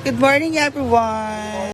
Good morning, everyone.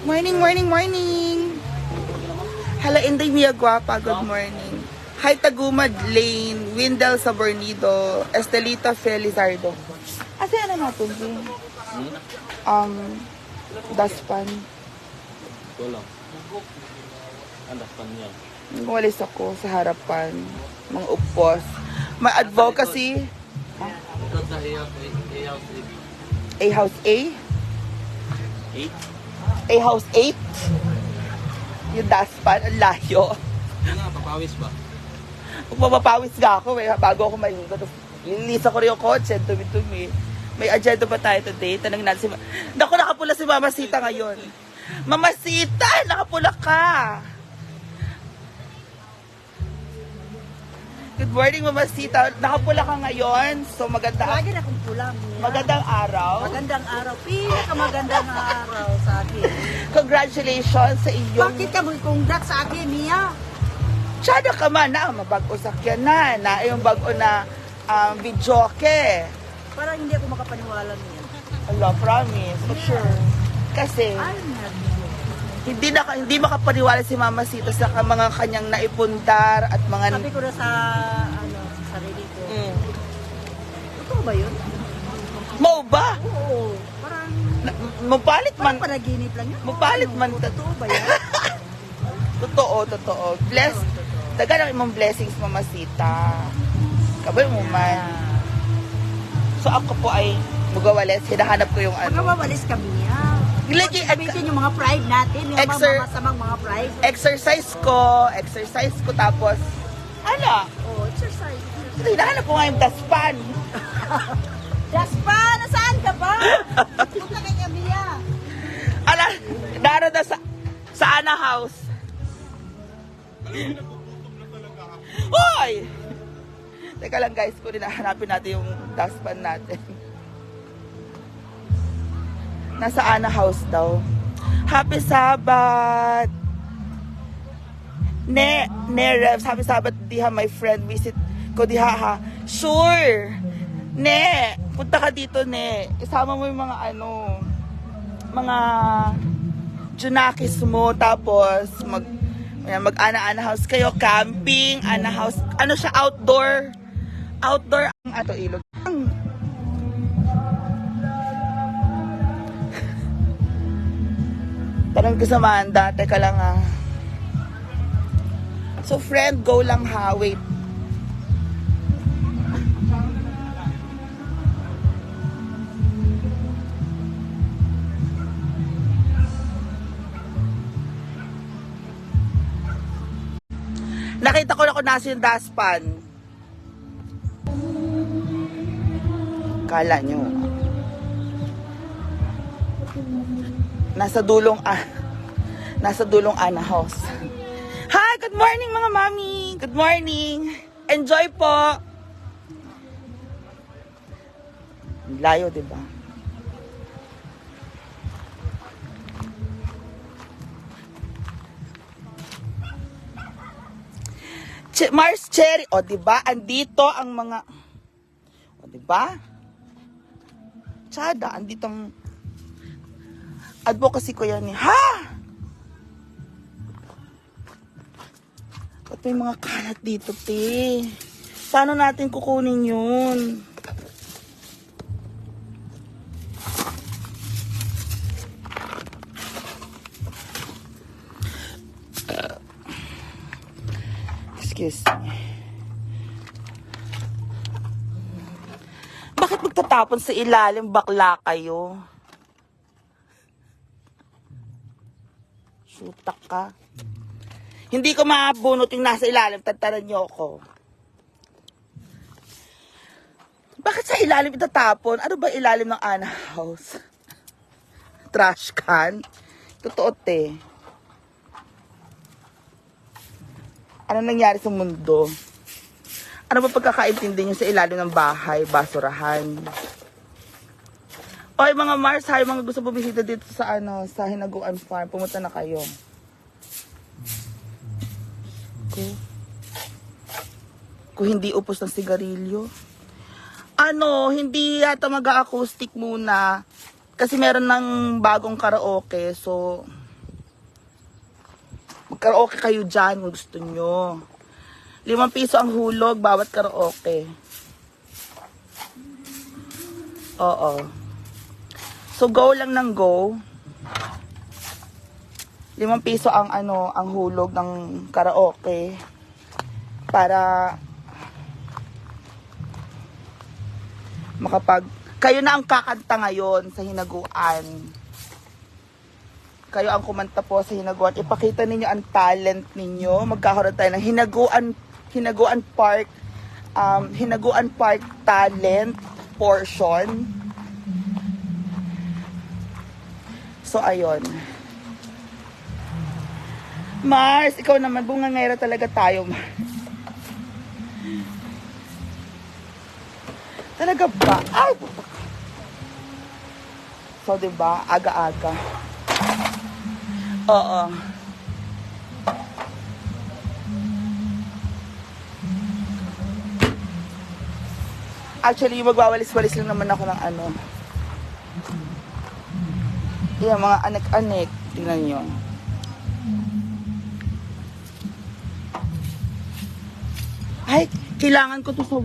Morning, morning, morning. Hala, Inday Mia Guapa, good morning. Hi, Tagumad Lane, Windel Sabornido, Estelita Felizardo. Asa yan na natin, Jing? Daspan. Ito lang. Ang daspan niya. Walis ako sa harapan. Mga upos. May advocacy. Ito sa A House A? 8? A House 8? Yung daspan, ang layo. Hindi nga, papawis ba? Magpapapawis nga ako bago ako mahiga. Lilisa ko rin yung kotse, dumi-dumi. May agenda pa tayo today. Tanong natin si Naku, nakapula si Mama Sita ngayon. Mama Sita, nakapula ka. Good morning, Mama Sita. Nakapula ka ngayon. So maganda. Lagi na akong pula, Mia. Magandang araw. Magandang araw. Pinakamagandang araw sa akin. Congratulations sa iyong... Bakit ka mag-congrats sa akin, Mia? Tsada ka man na, mabago sakyan na yung bago na videoke. Parang hindi ako makapaniwala niya. Allah, promise, for sure. Kasi, Ay, hindi makapaniwala si Mama Sita sa mga kanyang naipundar at mga... sabi ko na sa sarili ko. Totoo ba yun? Mau ba? Oo. Parang Mapalit man. panaginip lang yun. Mapalit man. Totoo ba yan? Totoo. Bless. Dagan ang imong blessings, Mama Sita. Kabay mo man. So ako po ay mugawales. Hinahanap ko yung ano. Magkawawalis kami, Mia. Lagi, Gamitin yung mga pride natin. Yung mga masamang mga pride. exercise ko, tapos, ano? Oh, exercise. Hinahanap ko nga yung daspan. Jaspa, nasaan ka ba? Punta kay Camilla. Ala, naroon na sa Ana House. Hoy! Teka lang guys, kung hinahanapin natin yung daspan natin. Nasa Ana House daw. Happy Sabbath! Ne Revs, happy Sabbath diha my friend, visit ko diha ha. Sure! Ne, punta ka dito, Ne. Isama mo yung mga mga Junakis mo, tapos mag-ana-ana house kayo, camping, ana house. Ano siya, outdoor ang ato ilog. Tanong ko sa Manda, teka lang ah. So friend, go lang ha, wait. Nakita ko na kung nasa yung daspan. Kala nyo. Nasa dulong Ana House. Hi, good morning mga mami. Good morning. Enjoy po. Ang layo, di ba? Mars Cherry, o di ba? Andito ang mga o di ba? Tsada, andito ang advocacy ko yan eh. Ha? At may mga kalat dito, te. Paano natin kukunin yun? Excuse me. Bakit magtatapon sa ilalim, bakla kayo? Sutak ka. Hindi ko mabunot yung nasa ilalim, tantanan niyo ako. Bakit sa ilalim itatapon? Ano ba ilalim ng Ana House? Trash can? Totoo, te. Ano nangyari sa mundo? Ano ba pagkakaintindi nyo sa ilalim ng bahay, basurahan? Oy, mga Mars, hay, mga gusto bumisita dito sa sa Hinaguan Farm, pumunta na kayo. Kung hindi upos ng sigarilyo. Hindi yata mag-acoustic muna. Kasi meron ng bagong karaoke, so karaoke kayo dyan kung gusto nyo. 5 piso ang hulog, bawat karaoke. Oo. So, go lang ng go. 5 piso ang ang hulog ng karaoke. Para kayo na ang kakanta ngayon sa Hinaguan. Kayo ang kumanta po sa Hinaguan. Ipakita ninyo ang talent ninyo. Magkakaroon tayo ng Hinaguan Park talent portion. So, ayun. Mars, ikaw naman, bungangera talaga tayo, Mars. Talaga ba? Ay, putak. So, diba? Aga-aga. Oo. Actually, magwawalis-walis lang naman ako ng yung mga anek-anek. Tingnan nyo. Ay, kailangan ko to sa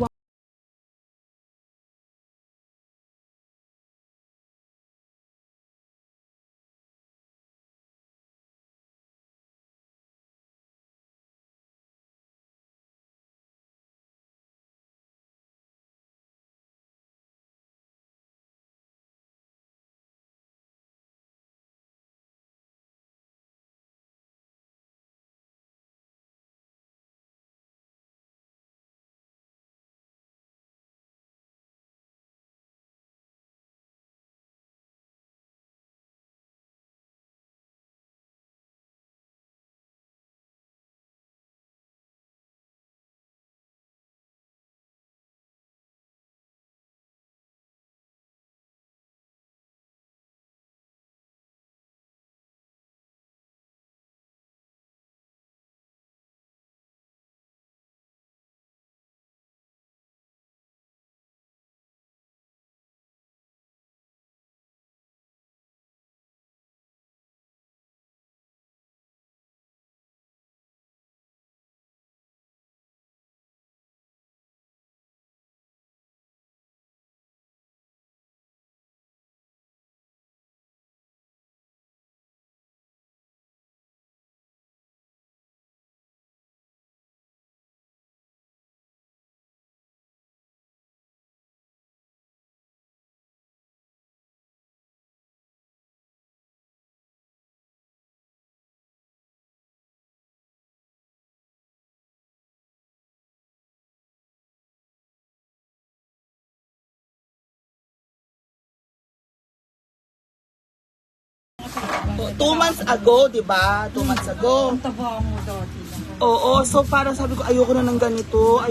Two months ago, di ba? 2 months ago. Ang taba mo dati lang. Oo, so parang sabi ko, ayoko na ng ganito.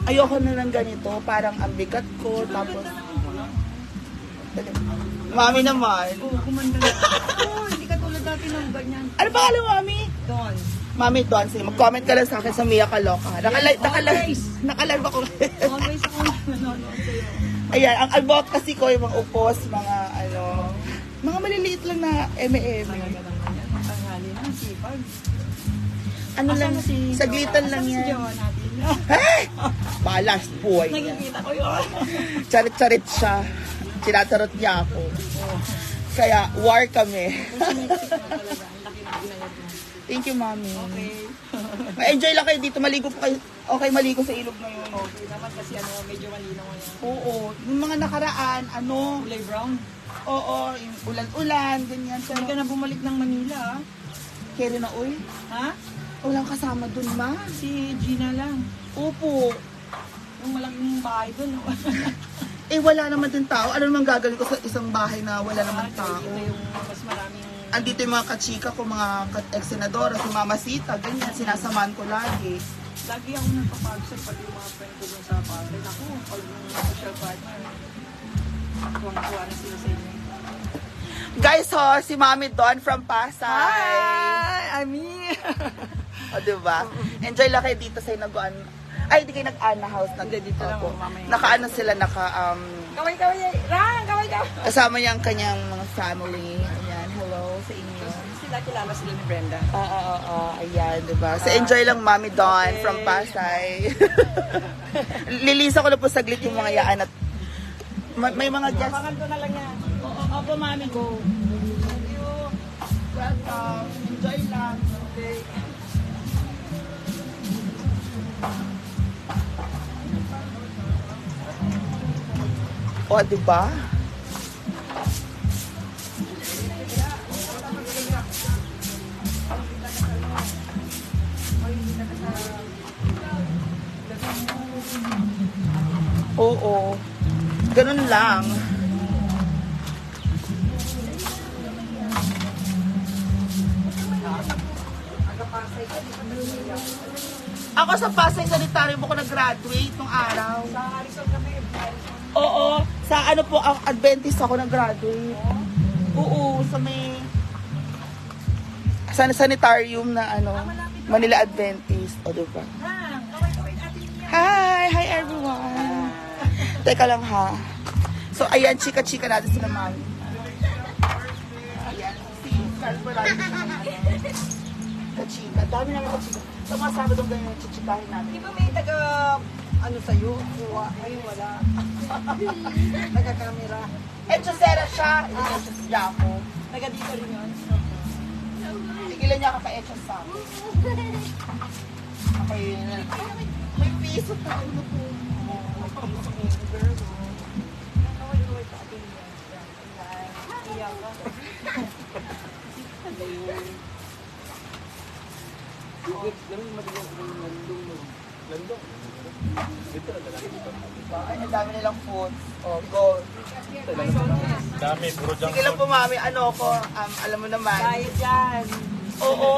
Ayoko na ng ganito. Parang ang bigat ko. Tapos, mami naman. Oo, kumanda na. Oo, hindi ka tulad dati ng ganyan. Ano pa alam, mami? Doon. Mami, Don, sige, mag-comment ka lang sa akin sa Mia Kaloka. Nakalive ako. Always ako nanonood sa'yo. Ayan, ang advocacy ko, yung mga upos, mga mga maliliit lang na M&M. Talaga naman yan. Matanghali na, sipag. Ano lang, saglitan lang Asan si yan. Jowa natin? Hey! Balas, boy. Nakikita ko yun. Charit-charit siya. Tinatarot niya ako. Kaya, war kami. Sumiksik na talaga. Ang laki ng ginayad mo. Thank you, mami. Okay. Ma-enjoy lang kayo dito. Maligo po kayo. Okay, maligo sa ilog na yun. Okay naman kasi medyo malinaw ngayon. Oo. Yung mga nakaraan, Kulay brown. oo, yung ulan-ulan, ganyan. Hindi ka Pero, na bumalik ng Manila, ah. kaya na, uy, Ha? walang kasama dun, ma. Si Gina lang. Opo. Yung malaking bahay doon. Eh, wala naman din tao. Ano naman gagawin ko sa isang bahay na wala naman tao? Ito yung mas maraming... Andito yung mga kachika ko, mga ex-senadora, si Mama Sita, ganyan, sinasamahan ko lagi. Lagi ako nagpapagsak pati yung mga friend ko doon sa party. Ako, pag yung social partner, tuwang-tuwa na sila sa inyo. Guys, ho, si Mami Don from Pasay. Ami! O, diba? Enjoy lang kayo dito sa Inaguan. Ay, di kayo nag-Ana House. Hindi, dito lang, Opo. mamaya. Naka-ano sila, Kaway-kaway! Rang! Kaway-kaway! kasama niya ang kanyang mga family. Ayan, hello sa inyo. Sila kilala sila ni Brenda. Ayan, diba? So, enjoy lang, Mami Don from Pasay. Lilisa ko na po saglit yung mga yaan at may mga guests. Abangan ko na lang yan. Opo, Mami, go. Thank you. Welcome. Enjoy lang. Okay. O, diba? Oo. Ganun lang. Ako sa Pasay Sanitarium ako nag-graduate nung araw. Sa Harrison kami. Oo, sa ano po, Adventist ako nag-graduate. Oo, sa may sanitarium na Manila Adventist. O, diba? Rang! Kaway-kaway atin niya. Hi everyone. Teka lang ha. So, ayan, chika-chika natin sila, mami. Ayan, si Carl Morales. Kachika. Dami namin kachika. Sa mga Sabadong ganyan, chichikahin namin. Di ba may taga, sa'yo? Kuha. Ngayon wala. Taga-camera. Echosera siya. Hindi niya siya si Jaco. Taga dito rin yun. Tigilan niya kaka-echos sa akin. Okay, may piso pa. Ano po? Kaway-kaway pa atin niya. Iyak ka. Ay, ang dami nilang food. Oh, go. Dami, puro Sige lang po, mami. Ano ko, alam mo naman. Diet yan. Oo.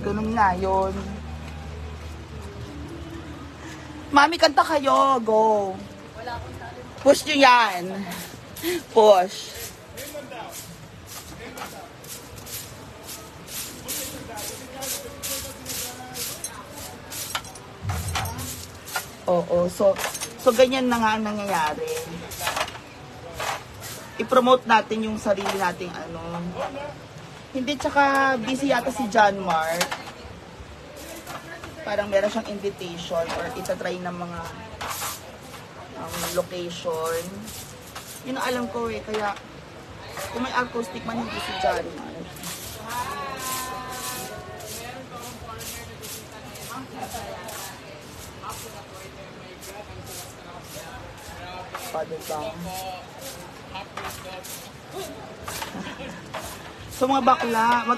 Ganun nga yun. Mami, kanta kayo. Go. Push nyo yan. Push. Oo, so ganyan na nga ang nangyayari. I-promote natin yung sarili nating ano. Hindi, tsaka busy yata si John Mark. Parang meron siyang invitation or itatry ng mga location. Yun ang alam ko eh, kaya kung may acoustic man, hindi si John Mark. Diba? So mga bakla,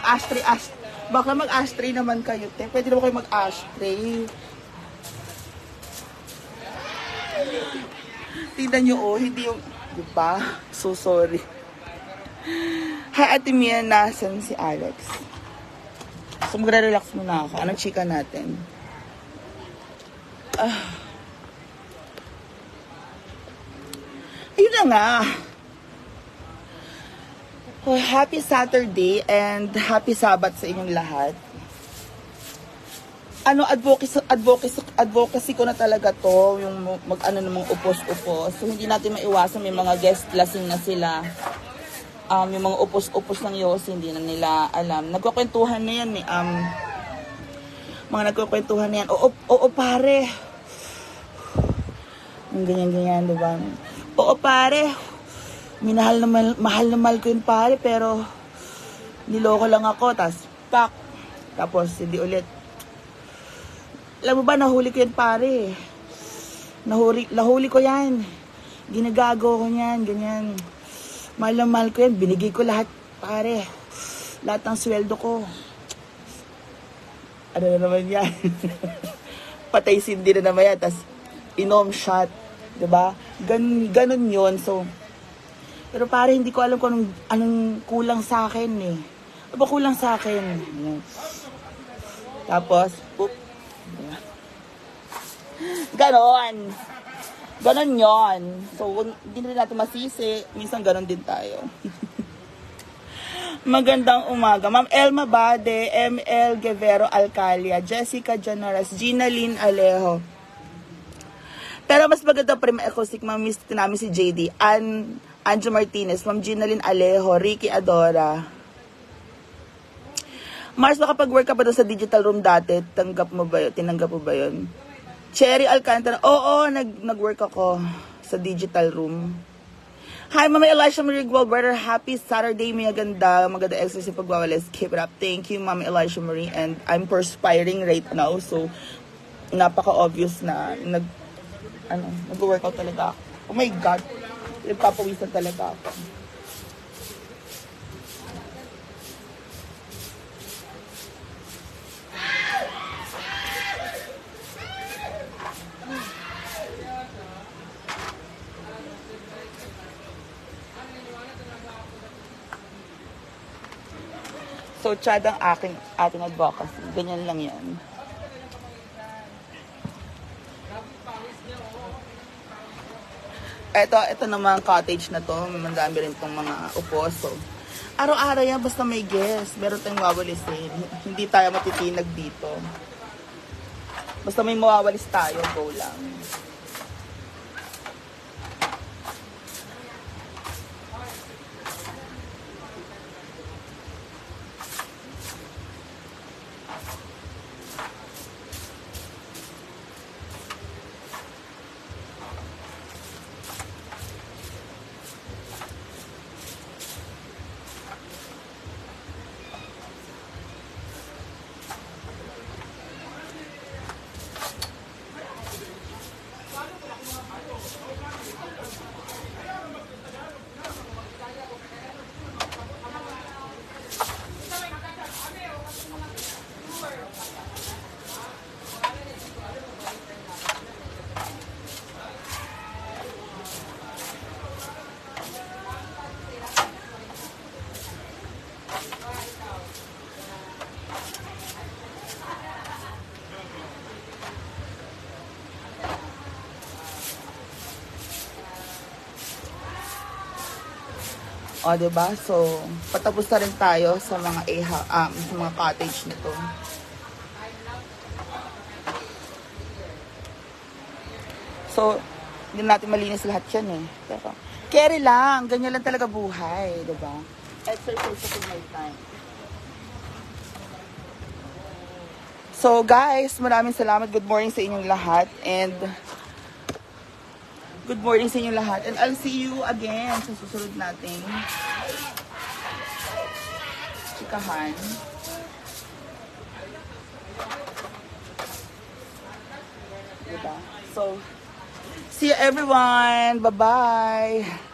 bakla mag-ashtray naman kayo, te. Pwede naman kayo mag-ashtray. Tingnan nyo, oh, hindi yung, diba? So sorry. Hi, Ate Mia, nasan si Alex? So magre-relax muna ako. Anong chika natin? Ayun na nga. Oh, happy Saturday and happy Sabbath sa inyong lahat. Ano, advocacy ko na talaga to, yung mag-ano namang upos-upos. So, hindi natin maiwasan, may mga guest lasing na sila. Yung mga upos-upos ng Yossi, hindi na nila alam. Nagkukwentuhan na yan eh. Mga nagkukwentuhan na yan. Oo, pare. Yung ganyan-ganyan, diba? Oo, pare. Mahal na mahal ko yun, pare, pero niloko lang ako, tapos hindi ulit. Alam mo ba, nahuli ko yan, pare. Nahuli ko yan. Ginagago ko yan, ganyan. Mahal na mahal ko yan, binigay ko lahat, pare. Lahat ng sweldo ko. Ano na naman yan? Patay sindi na naman yan, tas inom shot, diba? Ganun yun, so. Pero pare, hindi ko alam kung anong kulang sa akin eh. Ano ba kulang sa akin? Tapos, ganon. Ganon yon. So, hindi na natin masisi. Minsan ganon din tayo. Magandang umaga. Ma'am Elma Bade, ML Guevero Alcalia, Jessica Janaras, Gina Lynn Alejo. Pero mas maganda pa rin acoustic, ma'am, miss namin si JD. Anjo Martinez, Ma'am Ginalyn Alejo, Ricky Adora. Mars, makapag-work ka pa doon sa digital room dati? Tinanggap mo ba yun? Cherry Alcantara, oo, nag-work ako sa digital room. Hi, Mama Elisha Marie Brother, happy Saturday, maganda exercise yung pagwawalis. Keep it up. Thank you, Mama Elisha Marie. And I'm perspiring right now, so napaka-obvious na nag-workout talaga ako. Oh my God. Nagpapawisan talaga ako. So, Chad ang ating advocacy. Ganyan lang yan. Ito naman cottage na to. May mandami rin tong mga upos. So, araw-araw yan, basta may guest. Meron tayong wawalisin. Hindi tayo matitinag dito. Basta may mawawalis tayo, go lang. O, diba? So, patapos na rin tayo sa mga sa mga cottage nito. So, hindi natin malinis lahat yan eh. Pero, carry lang. Ganyan lang talaga buhay, diba? Exercise at my time. So, guys, maraming salamat. Good morning sa inyong lahat. And, good morning sa inyong lahat. And I'll see you again sa susunod nating chikahan. Diba? So, see you everyone. Bye-bye.